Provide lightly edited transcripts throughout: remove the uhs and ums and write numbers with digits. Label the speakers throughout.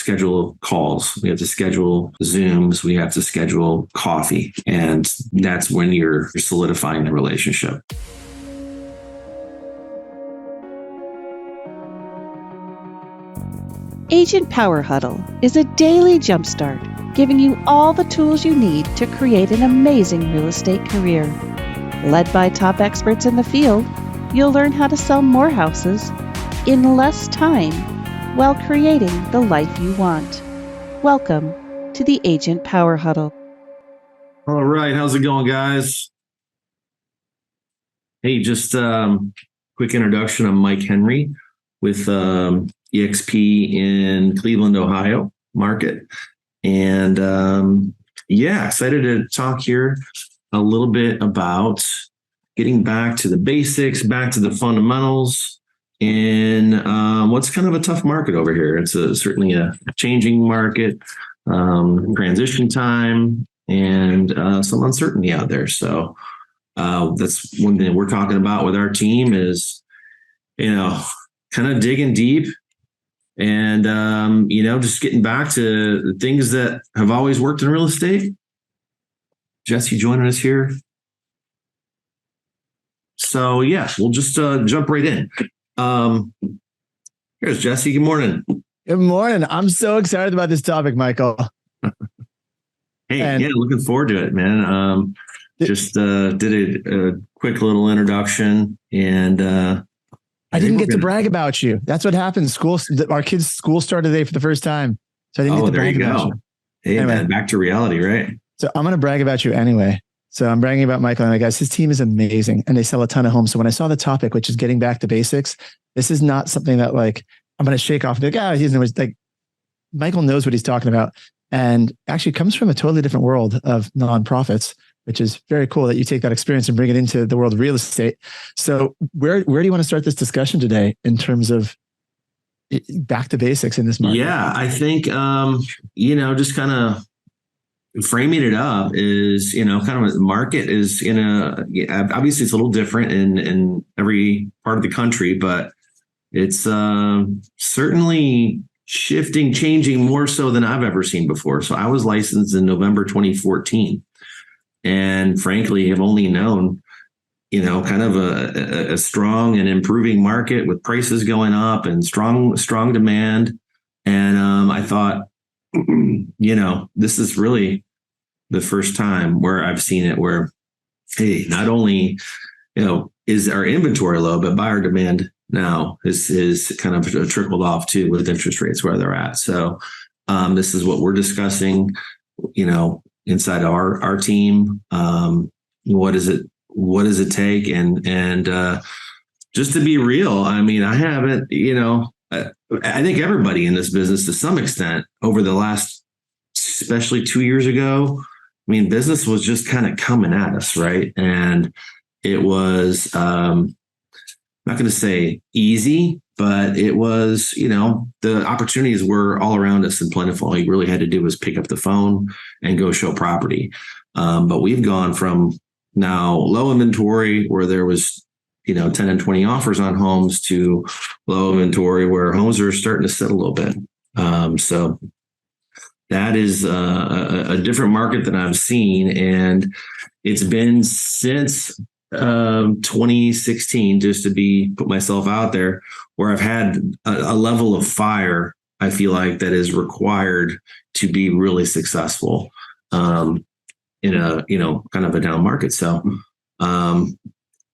Speaker 1: schedule calls. We have to schedule Zooms. We have to schedule coffee. And that's when you're solidifying the relationship.
Speaker 2: Agent Power Huddle is a daily jumpstart, giving you all the tools you need to create an amazing real estate career. Led by top experts in the field, you'll learn how to sell more houses in less time while creating the life you want. Welcome to the Agent Power Huddle.
Speaker 1: All right. How's it going, guys? Hey, just quick introduction. I'm Mike Henry with EXP in Cleveland, Ohio market. And excited to talk here a little bit about getting back to the basics, back to the fundamentals in what's kind of a tough market over here. It's certainly a changing market, transition time, and some uncertainty out there. So that's one thing we're talking about with our team is, kind of digging deep and, just getting back to the things that have always worked in real estate. Jesse joining us here. So, we'll just jump right in. Here's Jesse. Good morning.
Speaker 3: Good morning. I'm so excited about this topic, Michael.
Speaker 1: Looking forward to it, man. Just did a quick little introduction, and
Speaker 3: I didn't get to brag about you. That's what happens. Our kids' school started today for the first time, so I didn't get to brag about you.
Speaker 1: Hey, anyway, man, back to reality, right?
Speaker 3: So I'm going to brag about you anyway. So I'm bragging about Michael, and guys, his team is amazing, and they sell a ton of homes. So when I saw the topic, which is getting back to basics, this is not something that I'm going to shake off and be like, Michael knows what he's talking about, and actually comes from a totally different world of nonprofits, which is very cool that you take that experience and bring it into the world of real estate. So where do you want to start this discussion today in terms of back to basics in this market?
Speaker 1: Yeah, I think, just kind of framing it up is, kind of the market is obviously it's a little different in every part of the country, but it's certainly shifting, changing more so than I've ever seen before. So I was licensed in November 2014. And frankly, have only known, kind of a strong and improving market with prices going up and strong demand. And I thought, this is really the first time where I've seen it where, hey, not only, is our inventory low, but buyer demand now is kind of trickled off too with interest rates where they're at. So this is what we're discussing, inside our team. What does it take? And just to be real, I mean, I haven't, I think everybody in this business to some extent over the last, especially 2 years ago, I mean, business was just kind of coming at us, right? And it was, not going to say easy, but it was, the opportunities were all around us and plentiful. All you really had to do was pick up the phone and go show property. But we've gone from now low inventory where there was, 10 and 20 offers on homes to low inventory where homes are starting to sit a little bit. So that is a different market than I've seen. And it's been since 2016, just to put myself out there, where I've had a level of fire, I feel like, that is required to be really successful in a, kind of a down market. So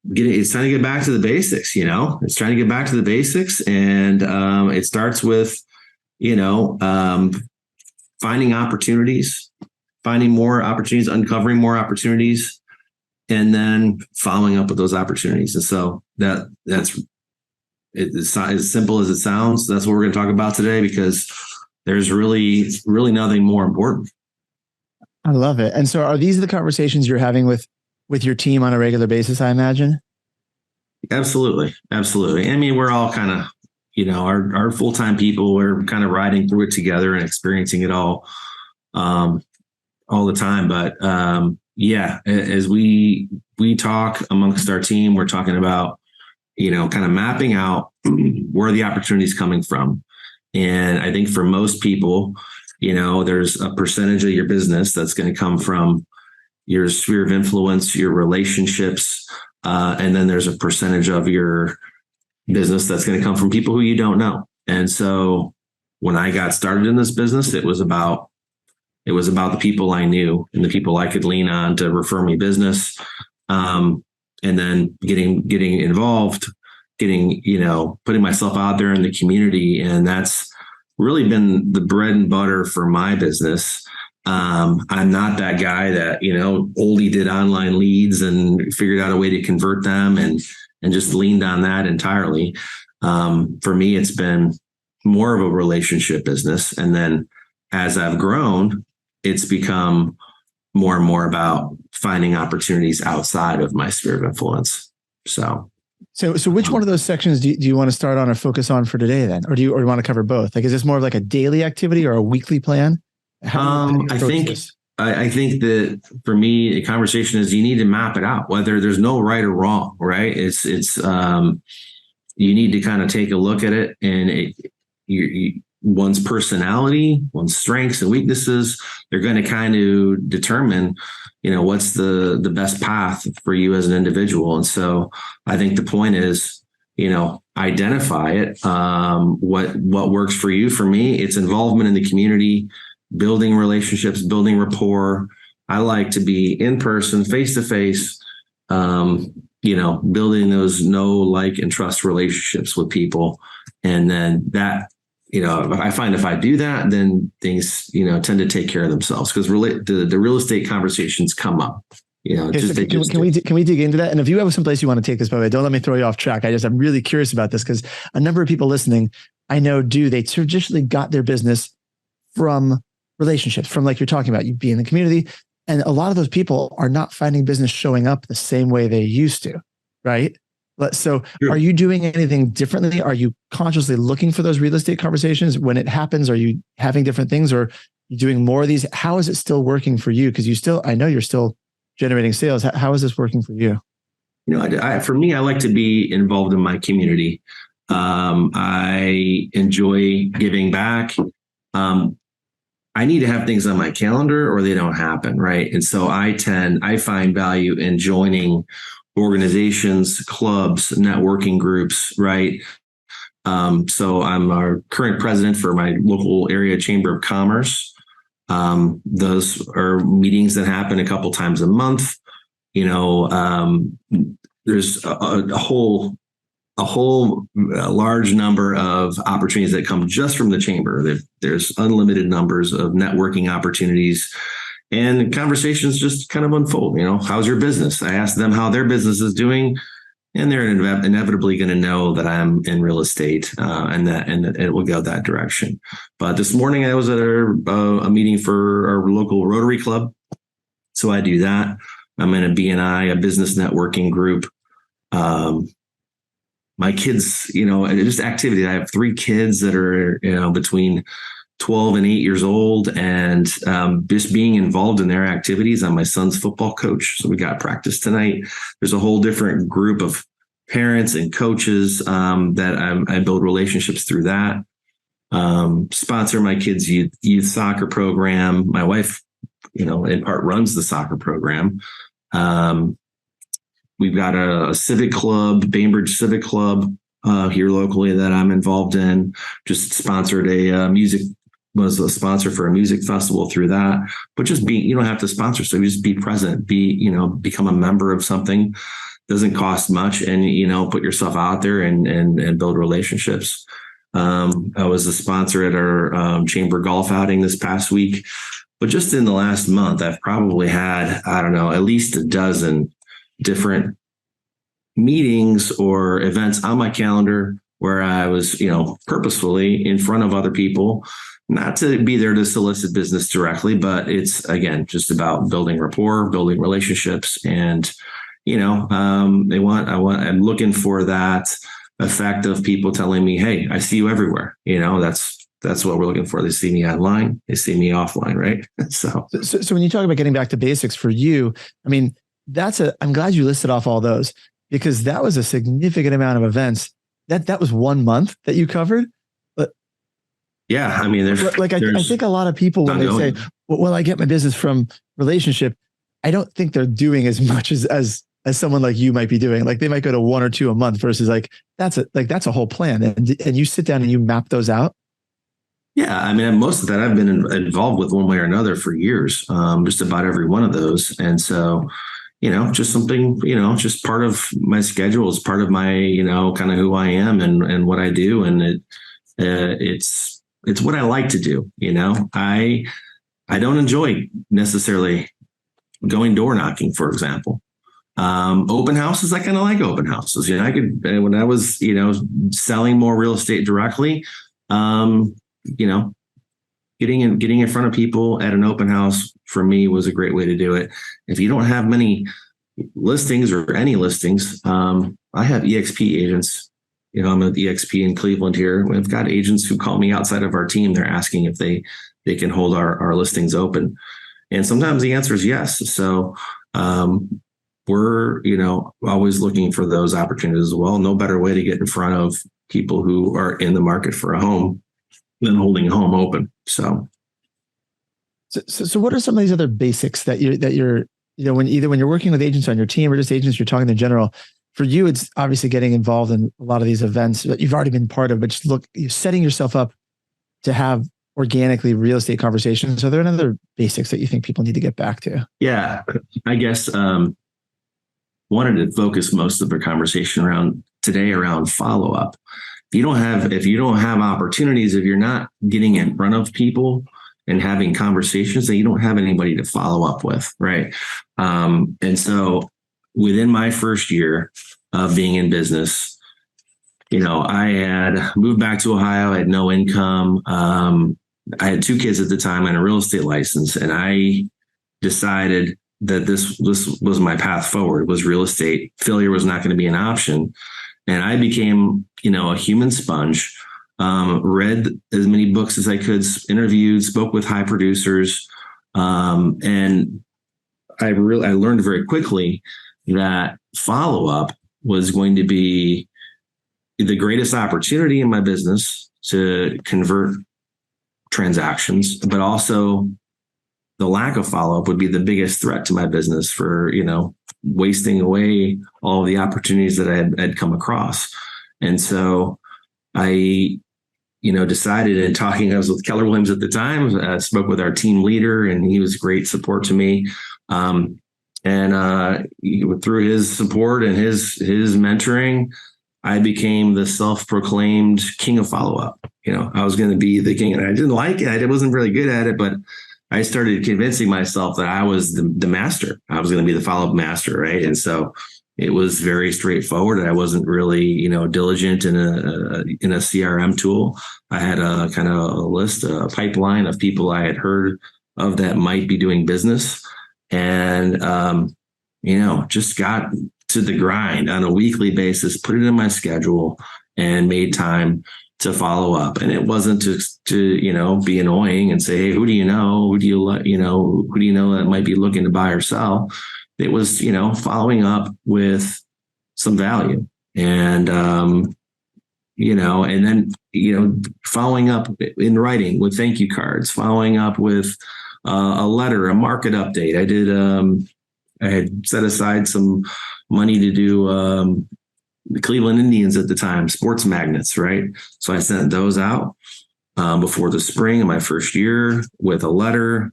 Speaker 1: it's trying to get back to the basics, it's trying to get back to the basics. And it starts with, finding opportunities, finding more opportunities, uncovering more opportunities, and then following up with those opportunities. And so that's as simple as it sounds. That's what we're going to talk about today, because there's really nothing more important.
Speaker 3: I love it. And so are these the conversations you're having with your team on a regular basis, I imagine?
Speaker 1: Absolutely. Absolutely. I mean, we're all kind of, our full-time people, we're kind of riding through it together and experiencing it all the time. But as we talk amongst our team, we're talking about, kind of mapping out where the opportunity is coming from. And I think for most people, there's a percentage of your business that's going to come from your sphere of influence, your relationships, and then there's a percentage of your business that's going to come from people who you don't know. And so when I got started in this business, it was about the people I knew and the people I could lean on to refer me business. And then getting involved, putting myself out there in the community. And that's really been the bread and butter for my business. I'm not that guy that, only did online leads and figured out a way to convert them and just leaned on that entirely. For me, it's been more of a relationship business. And then as I've grown, it's become more and more about finding opportunities outside of my sphere of influence. So
Speaker 3: which one of those sections do you want to start on or focus on for today then? Or do you want to cover both? Like, is this more of like a daily activity or a weekly plan?
Speaker 1: I think that for me, the conversation is you need to map it out, whether there's no right or wrong, right? It's you need to kind of take a look at it and one's personality, one's strengths and weaknesses, they're going to kind of determine, what's the best path for you as an individual. And so I think the point is, identify it. What works for you. For me, it's involvement in the community, building relationships, building rapport. I like to be in person, face to face, building those know, like, and trust relationships with people. And then that, I find if I do that, then things, tend to take care of themselves because the real estate conversations come up. Can we dig into that? And if you have some place you want to take this, by the way, don't let me throw you off track. I'm really curious about this because a number of people listening, I know, they traditionally got their business from relationships, from like you're talking about, you be in the community. And a lot of those people are not finding business showing up the same way they used to, right? So Are you doing anything differently? Are you consciously looking for those real estate conversations when it happens? Are you having different things or are you doing more of these? How is it still working for you? Because I know you're still generating sales. How is this working for you? For me, I like to be involved in my community. I enjoy giving back. I need to have things on my calendar or they don't happen, right? And so I find value in joining organizations, clubs, networking groups, right? So I'm our current president for my local area chamber of commerce. Those are meetings that happen a couple times a month. There's a whole large number of opportunities that come just from the chamber. There's unlimited numbers of networking opportunities. And conversations just kind of unfold. How's your business? I ask them how their business is doing, and they're inevitably going to know that I'm in real estate, and that it will go that direction. But this morning I was at a meeting for our local Rotary Club, so I do that. I'm in a BNI, a business networking group. My kids, just activity. I have 3 kids that are between 12 and 8 years old, and just being involved in their activities. I'm my son's football coach, so we got practice tonight. There's a whole different group of parents and coaches that I build relationships through that. Sponsor my kids' youth soccer program. My wife, in part runs the soccer program. We've got a civic club, Bainbridge Civic Club, here locally that I'm involved in. Just sponsored was a sponsor for a music festival through that. But just you don't have to sponsor, so you just be present, become a member of something. Doesn't cost much, and put yourself out there and build relationships. I was a sponsor at our chamber golf outing this past week. But just in the last month, I've probably had, at least a dozen different meetings or events on my calendar where I was, purposefully in front of other people, not to be there to solicit business directly, but it's, again, just about building rapport, building relationships. And, I'm looking for that effect of people telling me, hey, I see you everywhere. That's what we're looking for. They see me online, they see me offline, right? So
Speaker 3: when you talk about getting back to basics for you, I'm glad you listed off all those, because that was a significant amount of events. That was 1 month that you covered. But
Speaker 1: Yeah. I mean,
Speaker 3: I think a lot of people, when they say, well, I get my business from relationship, I don't think they're doing as much as someone like you might be doing. Like they might go to 1 or 2 a month versus that's a whole plan. And you sit down and you map those out.
Speaker 1: Yeah. I mean, most of that I've been involved with one way or another for years, just about every one of those. And so, just something, just part of my schedule, is part of my, kind of who I am and what I do. And it's what I like to do. I don't enjoy necessarily going door knocking, for example. Open houses, I kind of like open houses. I could, when I was, selling more real estate directly, getting in front of people at an open house for me was a great way to do it. If you don't have many listings or any listings, I have EXP agents. I'm at EXP in Cleveland here. We've got agents who call me outside of our team. They're asking if they can hold our listings open. And sometimes the answer is yes. So we're, always looking for those opportunities as well. No better way to get in front of people who are in the market for a home than holding a home open. So what are some of these other basics that you're when you're working with agents on your team or just agents you're talking in general? For you, it's obviously getting involved in a lot of these events that you've already been part of, but just you're setting yourself up to have organically real estate conversations. Are there any other basics that you think people need to get back to? Yeah, I guess wanted to focus most of the conversation around follow-up. If you don't have opportunities, if you're not getting in front of people and having conversations, then you don't have anybody to follow up with, right? And so within my first year of being in business, I had moved back to Ohio. I had no income. I had 2 kids at the time and a real estate license, and I decided that this was my path forward. Was real estate. Failure was not going to be an option. And I became, a human sponge, read as many books as I could, interviewed, spoke with high producers. And I learned very quickly that follow-up was going to be the greatest opportunity in my business to convert transactions, but also the lack of follow-up would be the biggest threat to my business for, wasting away all of the opportunities that I had come across. And so I, decided, in talking, I was with Keller Williams at the time, I spoke with our team leader, and he was great support to me. And through his support and his mentoring, I became the self-proclaimed king of follow-up. I was going to be the king, and I didn't like it. I wasn't really good at it, but I started convincing myself that I was the master. I was going to be the follow-up master, right? And so it was very straightforward. I wasn't really, diligent in a CRM tool. I had a kind of a list, a pipeline of people I had heard of that might be doing business, and just got to the grind on a weekly basis, put it in my schedule, and made time to follow up. And it wasn't to be annoying and say, hey, who do you know? Who do you know that might be looking to buy or sell? It was, following up with some value, and, and then, following up in writing with thank you cards, following up with a letter, a market update. I had set aside some money to do, the Cleveland Indians at the time, sports magnets, right? So I sent those out before the spring of my first year with a letter,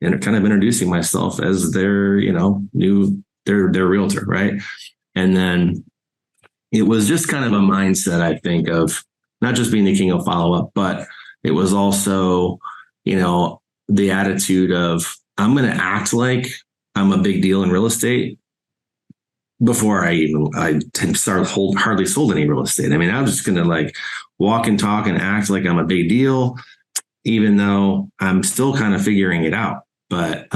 Speaker 1: and kind of introducing myself as their, their realtor, right? And then it was just kind of a mindset, I think, of not just being the king of follow-up, but it was also, the attitude of, I'm going to act like I'm a big deal in real estate before I started hardly sold any real estate. I mean, I was just going to walk and talk and act like I'm a big deal, even though I'm still kind of figuring it out. But,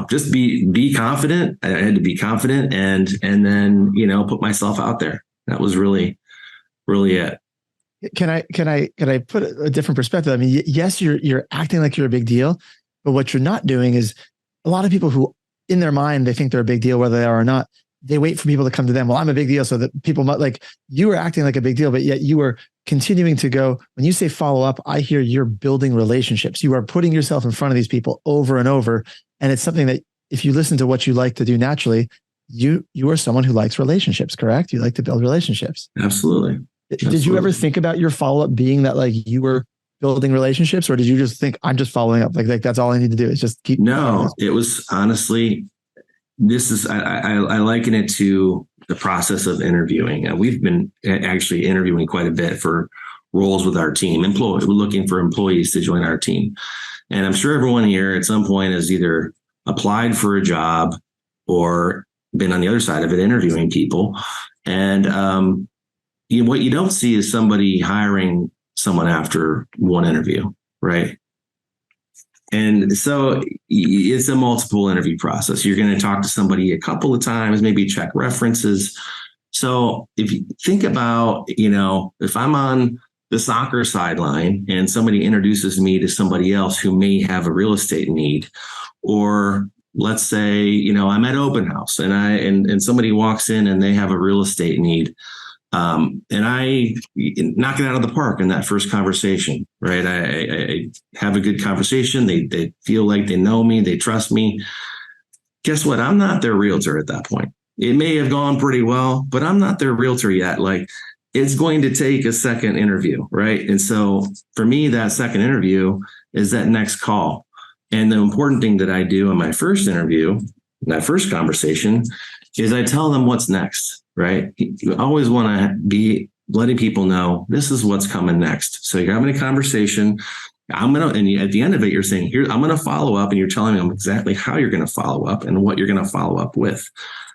Speaker 1: just be confident. I had to be confident and then, put myself out there. That was really, really it. Can I put a different perspective? I mean, yes, you're acting like you're a big deal, but what you're not doing is, a lot of people who in their mind, they think they're a big deal, whether they are or not,
Speaker 3: they wait for people to come to them. Well, I'm a big deal. So that people might like, you were acting like a big deal, but yet you were continuing to go. When you say follow up, I hear you're building relationships. You are putting yourself in front of these people over and over. And it's something that if you listen to what you like to do naturally, you are someone who likes relationships, correct? You like to build relationships.
Speaker 1: Absolutely.
Speaker 3: Did you ever think about your follow-up being that like you were building relationships, or did you just think I'm just following up? Like that's all I need to do is just keep.
Speaker 1: No, it was honestly, I liken it to the process of interviewing. We've been actually interviewing quite a bit for roles with our team. We're looking for employees to join our team. And I'm sure everyone here at some point has either applied for a job or been on the other side of it, interviewing people. And what you don't see is somebody hiring someone after one interview, right? And so it's a multiple interview process. You're going to talk to somebody a couple of times, maybe check references. So if you think about, if I'm on the soccer sideline and somebody introduces me to somebody else who may have a real estate need, or let's say, I'm at open house and somebody walks in and they have a real estate need. And I knock it out of the park in that first conversation, right? I have a good conversation. They feel like they know me. They trust me. Guess what? I'm not their realtor at that point. It may have gone pretty well, but I'm not their realtor yet. Like, it's going to take a second interview, right? And so for me, that second interview is that next call. And the important thing that I do in my first interview, that first conversation, is I tell them what's next. Right? You always want to be letting people know this is what's coming next. So you're having a conversation. And at the end of it, you're saying, here, I'm going to follow up, and you're telling them exactly how you're going to follow up and what you're going to follow up with.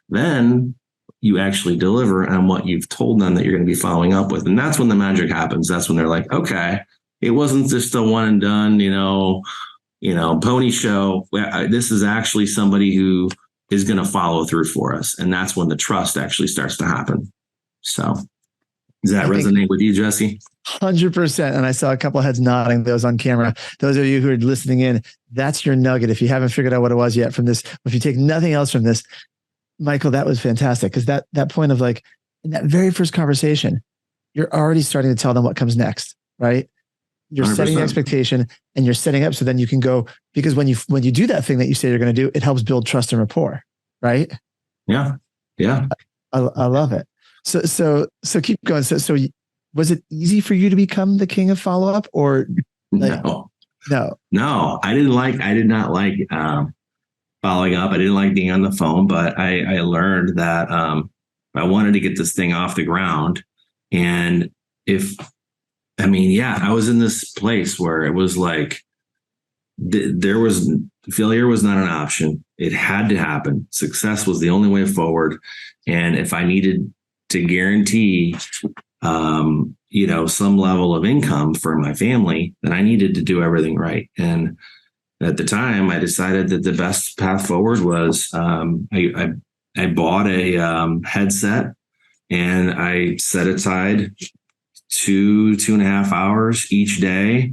Speaker 1: Then you actually deliver on what you've told them that you're going to be following up with. And that's when the magic happens. That's when they're like, okay, it wasn't just a one and done, pony show. This is actually somebody who is going to follow through for us. And that's when the trust actually starts to happen. So does that resonate with you, Jesse?
Speaker 3: 100%. And I saw a couple of heads nodding, those on camera. Those of you who are listening in, that's your nugget. If you haven't figured out what it was yet from this, if you take nothing else from this, Michael, that was fantastic. Because that point of like, in that very first conversation, you're already starting to tell them what comes next, right? You're 100%. Setting the expectation and you're setting up so then you can go, because when you do that thing that you say you're going to do, it helps build trust and rapport, right?
Speaker 1: Yeah. Yeah.
Speaker 3: I love it. So keep going. So was it easy for you to become the king of follow-up, or like, no, I did not like following up. I didn't like being on the phone, but I learned that I wanted to get this thing off the ground. And I was in this place where it was like failure was not an option. It had to happen. Success was the only way forward. And if I needed to guarantee, some level of income for my family, then I needed to do everything right. And at the time, I decided that the best path forward was I bought a headset, and I set aside 2.5 hours each day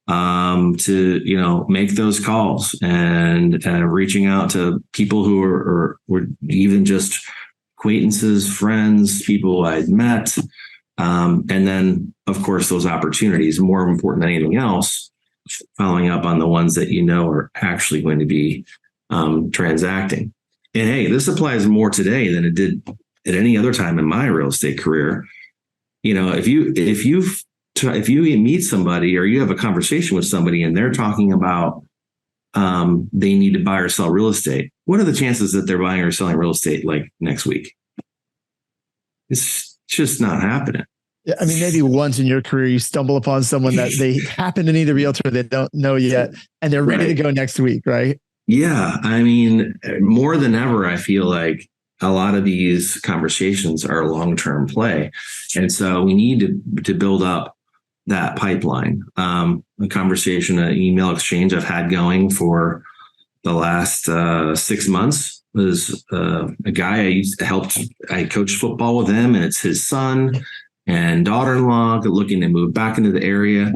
Speaker 3: to make those calls and reaching out to people who were even just acquaintances, friends, people I'd met, and then of course those opportunities, more important than anything else, following up on the ones that are actually going to be transacting. And hey, this applies more today than it did at any other time in my real estate career. If you meet somebody or you have a conversation with somebody and they're talking about they need to buy or sell real estate, what are the chances that they're buying or selling real estate like next week? It's just not happening. Yeah, maybe once in your career you stumble upon someone that they happen to need a realtor they don't know yet, and they're ready to go next week, right? Yeah,
Speaker 1: more than ever, I feel like a lot of these conversations are long-term play. And so we need to build up that pipeline. A conversation, an email exchange I've had going for the last 6 months was a guy I coached football with him, and it's his son and daughter-in-law looking to move back into the area.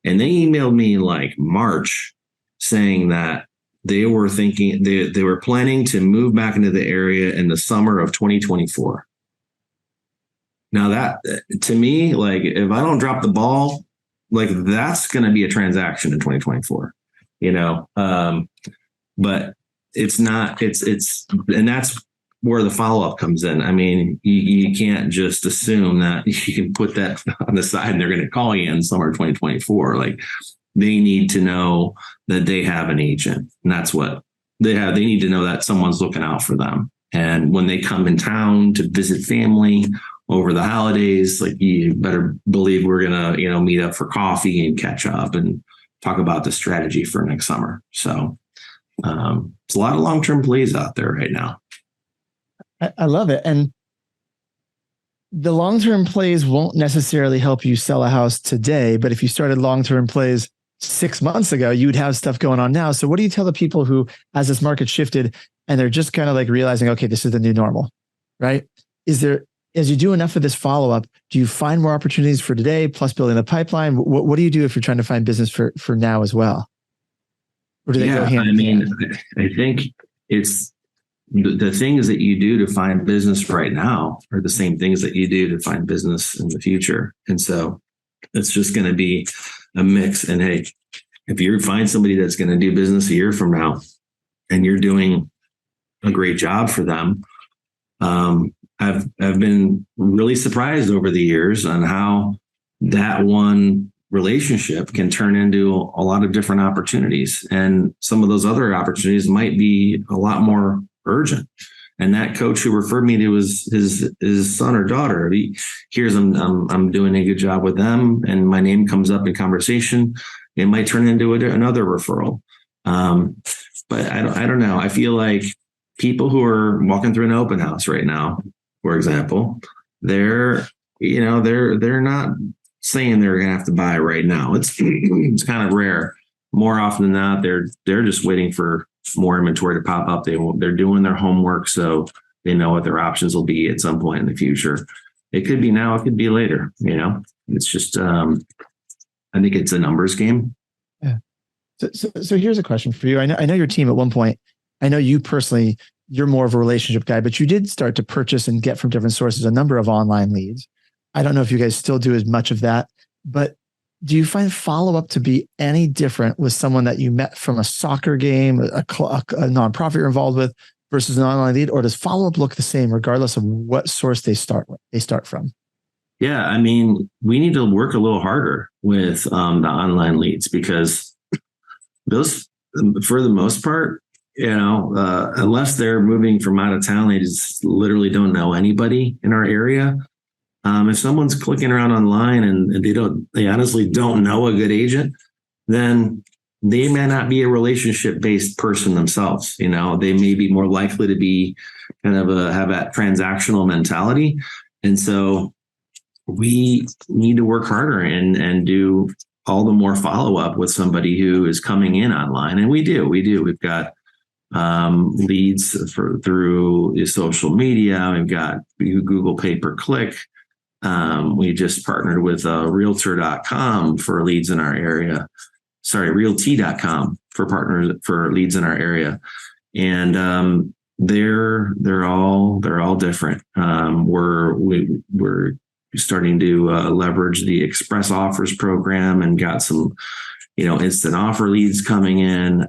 Speaker 1: And they emailed me in like March saying that they were thinking they were planning to move back into the area in the summer of 2024. Now that, to me, like, if I don't drop the ball, like, that's going to be a transaction in 2024, but it's not, and that's where the follow-up comes in. I mean, you can't just assume that you can put that on the side and they're going to call you in summer 2024. Like, they need to know that they have an agent, and that's what they have. They need to know that someone's looking out for them. And when they come in town to visit family over the holidays, like, you better believe we're going to, meet up for coffee and catch up and talk about the strategy for next summer. So it's a lot of long-term plays out there right now.
Speaker 3: I love it. And the long-term plays won't necessarily help you sell a house today, but if you started long-term plays 6 months ago, you would have stuff going on now. So what do you tell the people who, as this market shifted and they're just kind of like realizing, okay, this is the new normal, right? As you do enough of this follow-up, do you find more opportunities for today plus building the pipeline? What do you do if you're trying to find business for now as well? Or do they go hand in hand?
Speaker 1: I think it's the things that you do to find business right now are the same things that you do to find business in the future. And so it's just going to be a mix. And hey, if you find somebody that's going to do business a year from now and you're doing a great job for them, I've been really surprised over the years on how that one relationship can turn into a lot of different opportunities. And some of those other opportunities might be a lot more urgent. And that coach who referred me to his son or daughter, he hears I'm doing a good job with them, and my name comes up in conversation. It might turn into another referral. But I don't know. I feel like people who are walking through an open house right now, for example, they're not saying they're going to have to buy right now. It's kind of rare. More often than not, they're just waiting for more inventory to pop up. They're doing their homework, so they know what their options will be at some point in the future. It could be now, it could be later. It's just I think it's a numbers game.
Speaker 3: Yeah. So here's a question for you. I know your team at one point. I know you personally, you're more of a relationship guy, but you did start to purchase and get from different sources a number of online leads. I don't know if you guys still do as much of that, but do you find follow-up to be any different with someone that you met from a soccer game, a nonprofit you're involved with, versus an online lead, or does follow-up look the same regardless of what source they start from?
Speaker 1: Yeah, I mean, we need to work a little harder with the online leads, because those, for the most part, unless they're moving from out of town, they just literally don't know anybody in our area. If someone's clicking around online and they honestly don't know a good agent, then they may not be a relationship-based person themselves. They may be more likely to be kind of have that transactional mentality. And so we need to work harder and do all the more follow-up with somebody who is coming in online. And we do. We've got leads through social media. We've got Google pay-per-click. We just partnered with realtor.com for leads in our area. Realty.com for leads in our area. And they're all different. We're starting to leverage the Express Offers program and got some, instant offer leads coming in.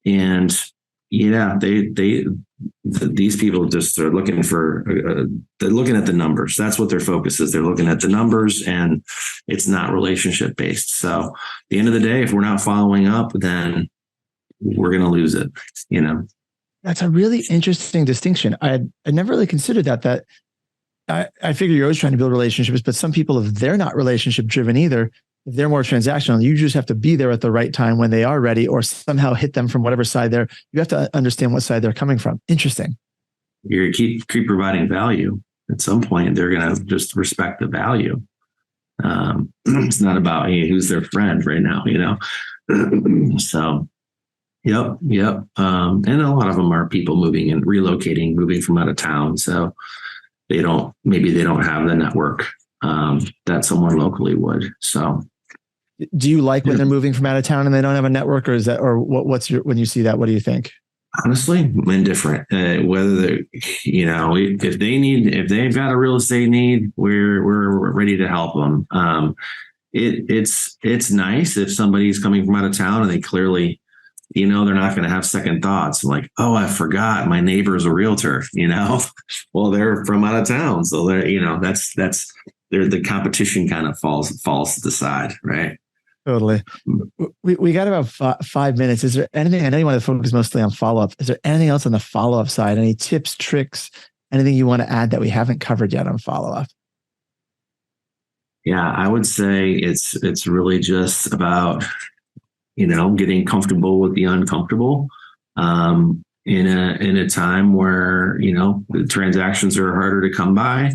Speaker 1: And yeah, these people just are looking they're looking at the numbers. That's what their focus is. They're looking at the numbers, and it's not relationship based. So at the end of the day, if we're not following up, then we're going to lose it.
Speaker 3: That's a really interesting distinction. I never really considered that I figure you're always trying to build relationships, but some people, if they're not relationship driven either, if they're more transactional, you just have to be there at the right time when they are ready, or somehow hit them from whatever side you have to understand what side they're coming from. Interesting.
Speaker 1: You keep providing value. At some point, they're going to just respect the value. It's not about, hey, who's their friend right now, So, yep. And a lot of them are people moving and relocating, moving from out of town. So maybe they don't have the network that someone locally would. So
Speaker 3: Do you like when they're moving from out of town and they don't have a network, or is that, or what's your, when you see that, what do you think?
Speaker 1: Honestly, indifferent. Whether they're, if they've got a real estate need, we're ready to help them. It's nice if somebody's coming from out of town and they clearly, they're not going to have second thoughts like, oh, I forgot my neighbor's a realtor. Well, they're from out of town, so they're, that's the competition kind of falls to the side, right?
Speaker 3: Totally. We got about 5 minutes. Is there anything, I know you want to focus mostly on follow-up. Is there anything else on the follow-up side? Any tips, tricks, anything you want to add that we haven't covered yet on follow-up?
Speaker 1: Yeah, I would say it's really just about, getting comfortable with the uncomfortable, in a time where, the transactions are harder to come by.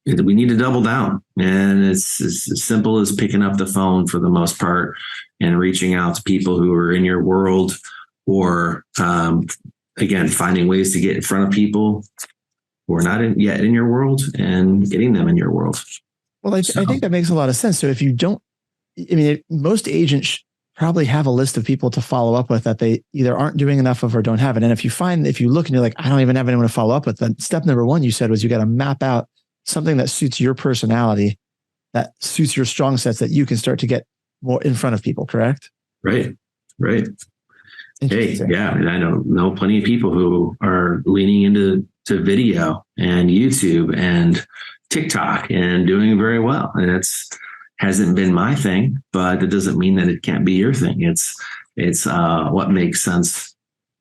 Speaker 1: We need to double down, and it's as simple as picking up the phone for the most part and reaching out to people who are in your world, or again, finding ways to get in front of people who are not yet in your world and getting them in your world.
Speaker 3: Well, I think that makes a lot of sense. So if you don't, most agents probably have a list of people to follow up with that they either aren't doing enough of or don't have it. And if you look and you're like, I don't even have anyone to follow up with, then step number one you said was you got to map out something that suits your personality, that suits your strong sets, that you can start to get more in front of people, correct?
Speaker 1: Right. Hey, yeah, I know plenty of people who are leaning into video and YouTube and TikTok and doing very well. And it's hasn't been my thing, but it doesn't mean that it can't be your thing. It's what makes sense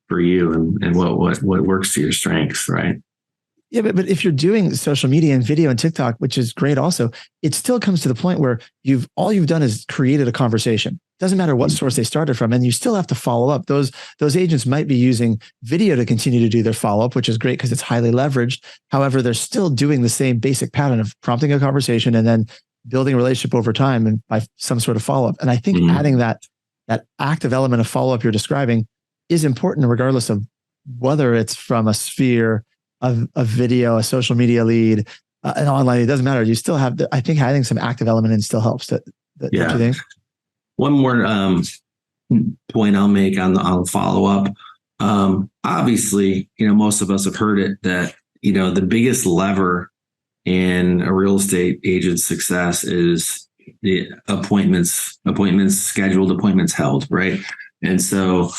Speaker 1: for you and what works to your strengths, right?
Speaker 3: Yeah, but if you're doing social media and video and TikTok, which is great also, it still comes to the point where all you've done is created a conversation. Doesn't matter what source they started from, and you still have to follow up. Those agents might be using video to continue to do their follow-up, which is great because it's highly leveraged. However, they're still doing the same basic pattern of prompting a conversation and then building a relationship over time and by some sort of follow-up. And I think adding that active element of follow-up you're describing is important regardless of whether it's from a sphere of a video, a social media lead, an online, it doesn't matter. You still have, I think adding some active element in still helps. Don't you think?
Speaker 1: One more point I'll make on follow-up. Obviously, most of us have heard it that, the biggest lever in a real estate agent's success is the appointments scheduled, appointments held, right? And so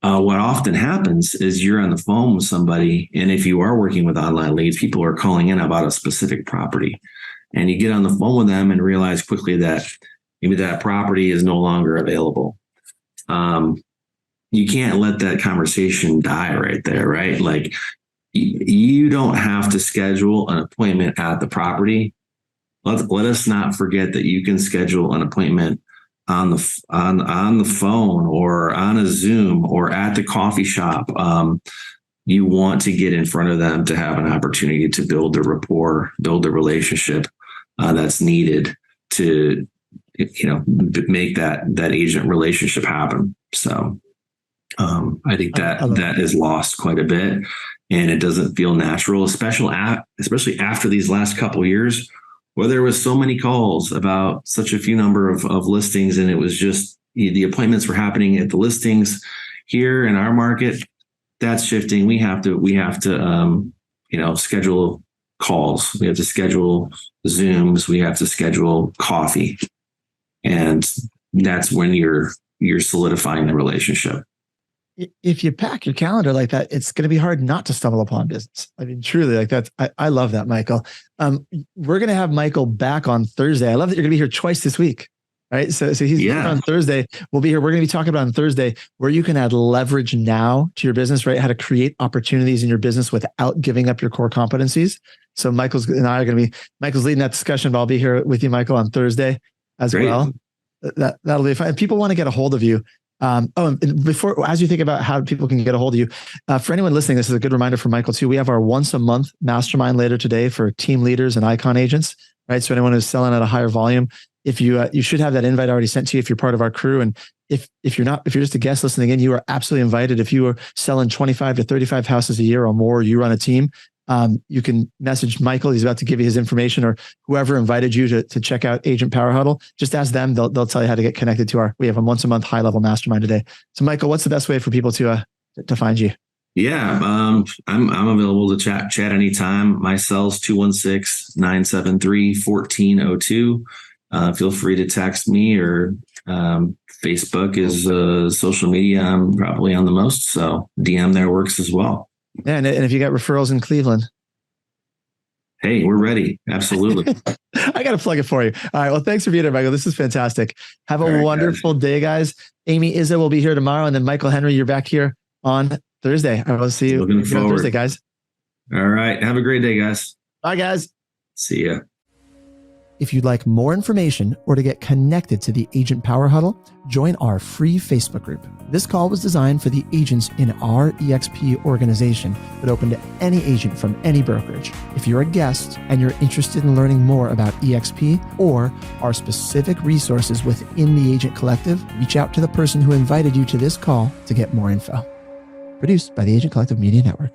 Speaker 1: what often happens is you're on the phone with somebody, and if you are working with online leads, people are calling in about a specific property, and you get on the phone with them and realize quickly that maybe that property is no longer available. You can't let that conversation die right there, right? Like, you don't have to schedule an appointment at the property. Let us not forget that you can schedule an appointment on the phone or on a Zoom or at the coffee shop. You want to get in front of them to have an opportunity to build the rapport, build the relationship that's needed to, make that agent relationship happen. So I think that is lost quite a bit. And it doesn't feel natural, especially after these last couple of years, where there was so many calls about such a few number of listings, and it was just the appointments were happening at the listings here in our market. That's shifting. We have to schedule calls. We have to schedule Zooms. We have to schedule coffee, and that's when you're solidifying the relationship.
Speaker 3: If you pack your calendar like that, it's going to be hard not to stumble upon business. Truly, like that's, I love that, Michael. We're going to have Michael back on Thursday. I love that you're going to be here twice this week, right? So he's on Thursday. We'll be here. We're going to be talking about on Thursday where you can add leverage now to your business, right? How to create opportunities in your business without giving up your core competencies. So Michael's leading that discussion, but I'll be here with you, Michael, on Thursday as well. That'll be fun. If people want to get a hold of you, and before, as you think about how people can get a hold of you, for anyone listening, this is a good reminder for Michael too. We have our once a month mastermind later today for team leaders and icon agents, right? So anyone who's selling at a higher volume, if you should have that invite already sent to you if you're part of our crew. And if you're not, if you're just a guest listening in, you are absolutely invited. If you are selling 25 to 35 houses a year or more, you run a team, You can message Michael. He's about to give you his information, or whoever invited you to check out Agent Power Huddle. Just ask them. They'll tell you how to get connected to we have a once a month high level mastermind today. So Michael, what's the best way for people to find you?
Speaker 1: Yeah, I'm available to chat anytime. My cell's 216-973-1402. Feel free to text me, or Facebook is social media I'm probably on the most, so DM there works as well.
Speaker 3: Yeah, and if you got referrals in Cleveland,
Speaker 1: hey, we're ready. Absolutely.
Speaker 3: I got to plug it for you. All right. Well, thanks for being here, Michael. This is fantastic. Have a wonderful day, guys. Amy Izza will be here tomorrow, and then Michael Henry, you're back here on Thursday. I will see you on Thursday, guys.
Speaker 1: All right. Have a great day, guys.
Speaker 3: Bye, guys.
Speaker 1: See ya.
Speaker 3: If you'd like more information or to get connected to the Agent Power Huddle, join our free Facebook group. This call was designed for the agents in our EXP organization, but open to any agent from any brokerage. If you're a guest and you're interested in learning more about EXP or our specific resources within the Agent Collective, reach out to the person who invited you to this call to get more info. Produced by the Agent Collective Media Network.